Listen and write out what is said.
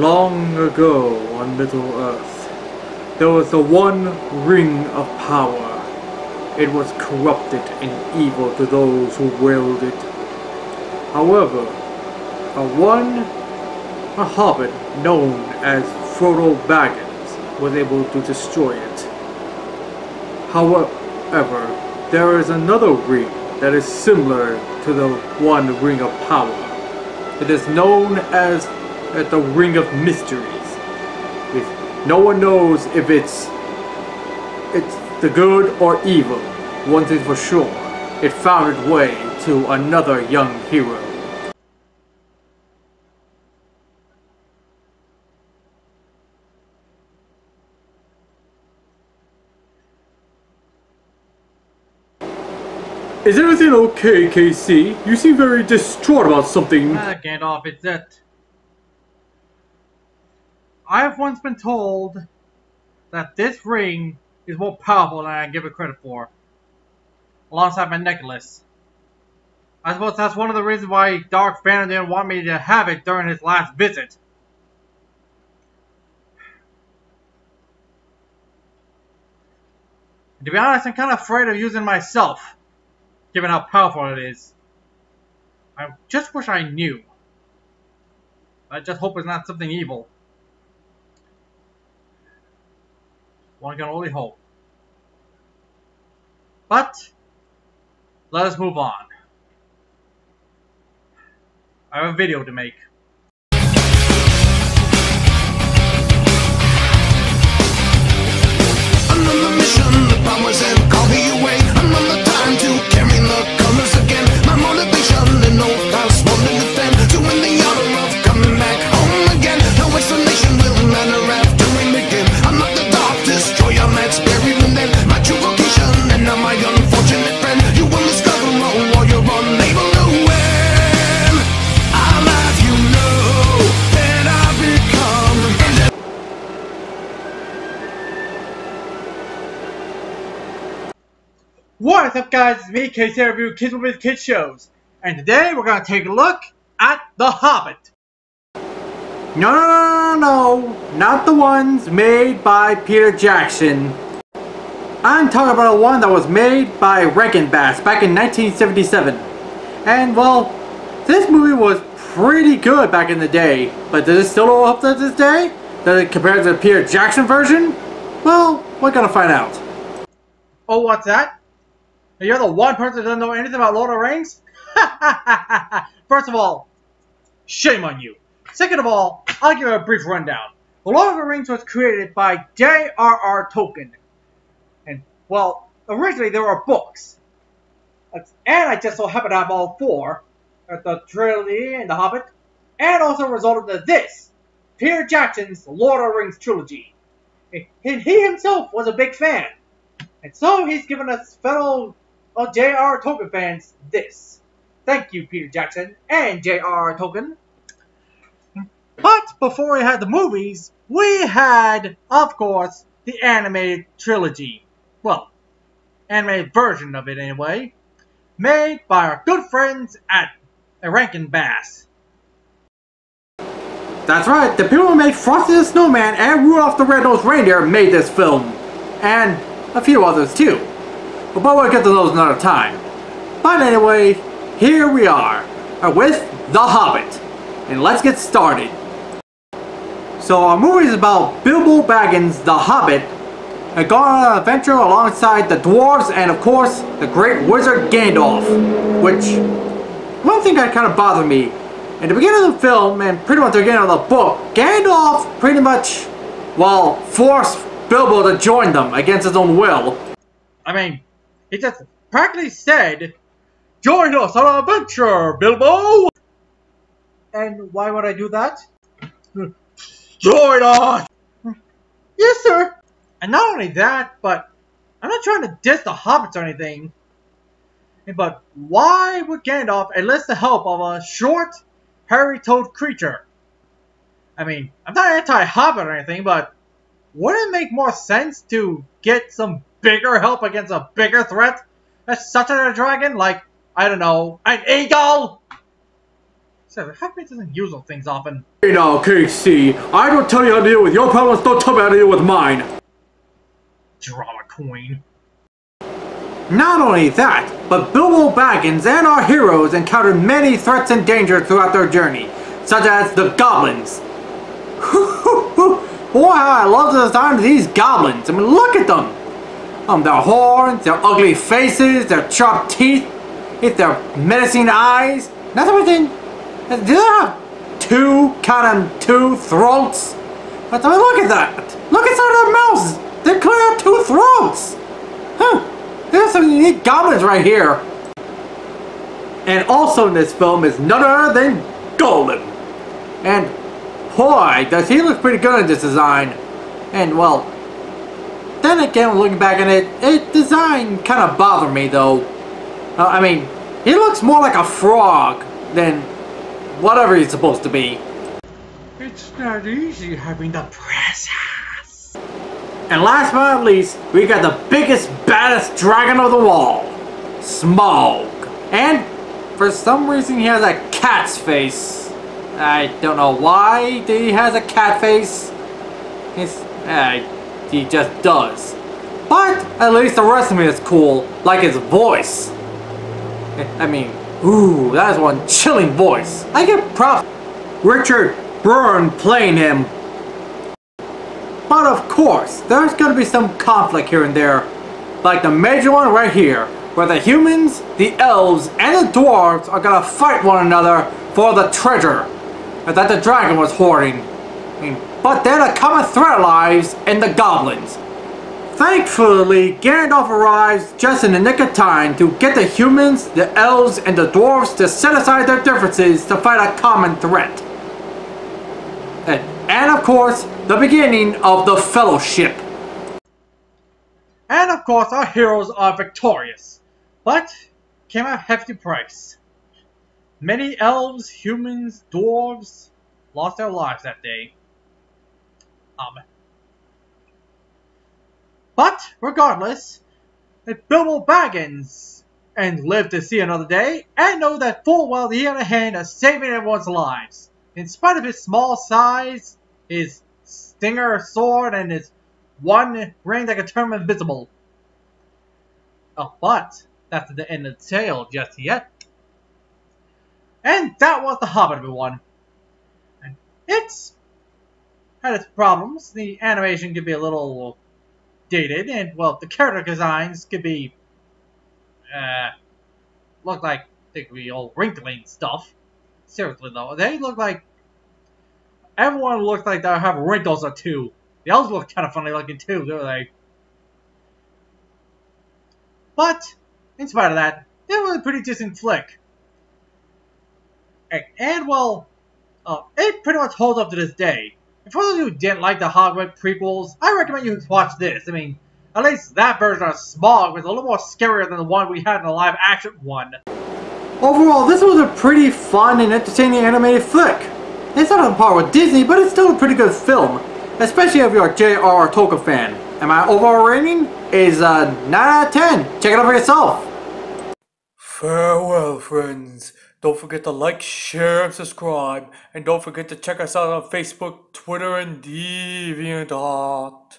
Long ago on Middle-earth, there was the one ring of power. It was corrupted and evil to those who wielded it. However, a hobbit known as Frodo Baggins was able to destroy it. However, there is another ring that is similar to the one ring of power. It is known as the Ring of Mysteries. No one knows if it's the good or evil. One thing for sure, it found its way to another young hero. Is everything okay, KC? You seem very distraught about something. Gandalf, it's it. I have once been told that this ring is more powerful than I give it credit for, alongside my necklace. I suppose that's one of the reasons why Dark Phantom didn't want me to have it during his last visit. To be honest, I'm kind of afraid of using it myself, given how powerful it is. I just wish I knew. I just hope it's not something evil. One can only hope. But, let us move on. I have a video to make. Another mission, the powers and call me away. Another time to carry the colors again. My motivation and no house more than defend. To win the honor of coming back home again. No explanation will matter after we begin. I'm not the dark destroyer that's buried within. My true vocation and now my unfortunate friend. You will discover all while you're unable to win. I'll have you know that I've become. What is up, guys? It's me, KC Review Kids with Kids Shows, and today we're going to take a look at The Hobbit. No, not the ones made by Peter Jackson. I'm talking about the one that was made by Rankin Bass back in 1977. And well, this movie was pretty good back in the day, but does it still hold up to this day? Does it compare to the Peter Jackson version? Well, we're gonna find out. Oh, what's that? You're the one person that doesn't know anything about Lord of the Rings? First of all, shame on you. Second of all, I'll give you a brief rundown. The Lord of the Rings was created by J.R.R. Tolkien. And, well, originally there were books. And I just so happen to have all four. The trilogy and The Hobbit. And also resulted in this, Peter Jackson's Lord of the Rings trilogy. And he himself was a big fan. And so he's given us fellow J.R.R. Tolkien fans this. Thank you, Peter Jackson and J.R.R. Tolkien. But before we had the movies, we had, of course, the animated trilogy. Well, animated version of it anyway. Made by our good friends at Rankin Bass. That's right, the people who made Frosty the Snowman and Rudolph the Red-Nosed Reindeer made this film. And a few others too. But we'll get to those another time. But anyway, here we are with The Hobbit. And let's get started. So our movie is about Bilbo Baggins, the Hobbit, and going on an adventure alongside the dwarves and of course the great wizard Gandalf. Which, one thing that kind of bothered me, in the beginning of the film and pretty much the beginning of the book, Gandalf pretty much, well, forced Bilbo to join them against his own will. I mean, he just practically said, "Join us on an adventure, Bilbo!" And why would I do that? Join us! Yes, sir! And not only that, but I'm not trying to diss the hobbits or anything. But why would Gandalf enlist the help of a short, hairy-toed creature? I mean, I'm not anti-hobbit or anything, but wouldn't it make more sense to get some bigger help against a bigger threat? That's such a dragon, like, I don't know, an eagle? So, Happy doesn't use those things often. Hey now, KC, I don't tell you how to deal with your problems, don't tell me how to deal with mine. Drama queen. Not only that, but Bilbo Baggins and our heroes encountered many threats and dangers throughout their journey, such as the goblins. Boy, how I love the design of these goblins. I mean, look at them. Their horns, their ugly faces, their sharp teeth, their menacing eyes. Not everything. Do they have two throats? But I mean, look at that. Look inside their mouths. They clearly have two throats. Huh. There's some unique goblins right here. And also in this film is none other than Golem. And boy, does he look pretty good in this design. And well, then again, looking back at it, design kind of bothered me though. I mean, he looks more like a frog than whatever he's supposed to be. It's not easy having the princess. And last but not least, we got the biggest, baddest dragon of them all, Smaug. And for some reason he has a cat's face. I don't know why he has a cat face. He just does. But at least the rest of me is cool, like his voice. I mean, ooh, that is one chilling voice. I give props. Richard Byrne playing him. But of course, there's gonna be some conflict here and there. Like the major one right here, where the humans, the elves, and the dwarves are gonna fight one another for the treasure that the dragon was hoarding. But then a common threat lies in the goblins. Thankfully, Gandalf arrives just in the nick of time to get the humans, the elves, and the dwarves to set aside their differences to fight a common threat. And of course, the beginning of the Fellowship. And of course, our heroes are victorious. But came at a hefty price. Many elves, humans, dwarves lost their lives that day. But regardless, it's Bilbo Baggins and lived to see another day and know that full well he had a hand in saving everyone's lives. In spite of his small size, his stinger sword, and his one ring that could turn him invisible. Oh, but that's the end of the tale just yet. And that was The Hobbit, everyone. And it's had its problems. The animation could be a little dated, and well, the character designs could be look like they could be all wrinkly and stuff. Seriously though, they look like everyone looks like they have wrinkles or two. The elves look kind of funny looking too, don't they? But in spite of that, it was a pretty decent flick. And well, it pretty much holds up to this day. And for those who didn't like the Hobbit prequels, I recommend you watch this. I mean, at least that version of Smaug was a little more scarier than the one we had in the live-action one. Overall, this was a pretty fun and entertaining animated flick. It's not on par with Disney, but it's still a pretty good film, especially if you're a J.R.R. Tolkien fan. And my overall rating is 9 out of 10. Check it out for yourself. Farewell, friends. Don't forget to like, share, and subscribe. And don't forget to check us out on Facebook, Twitter, and DeviantArt.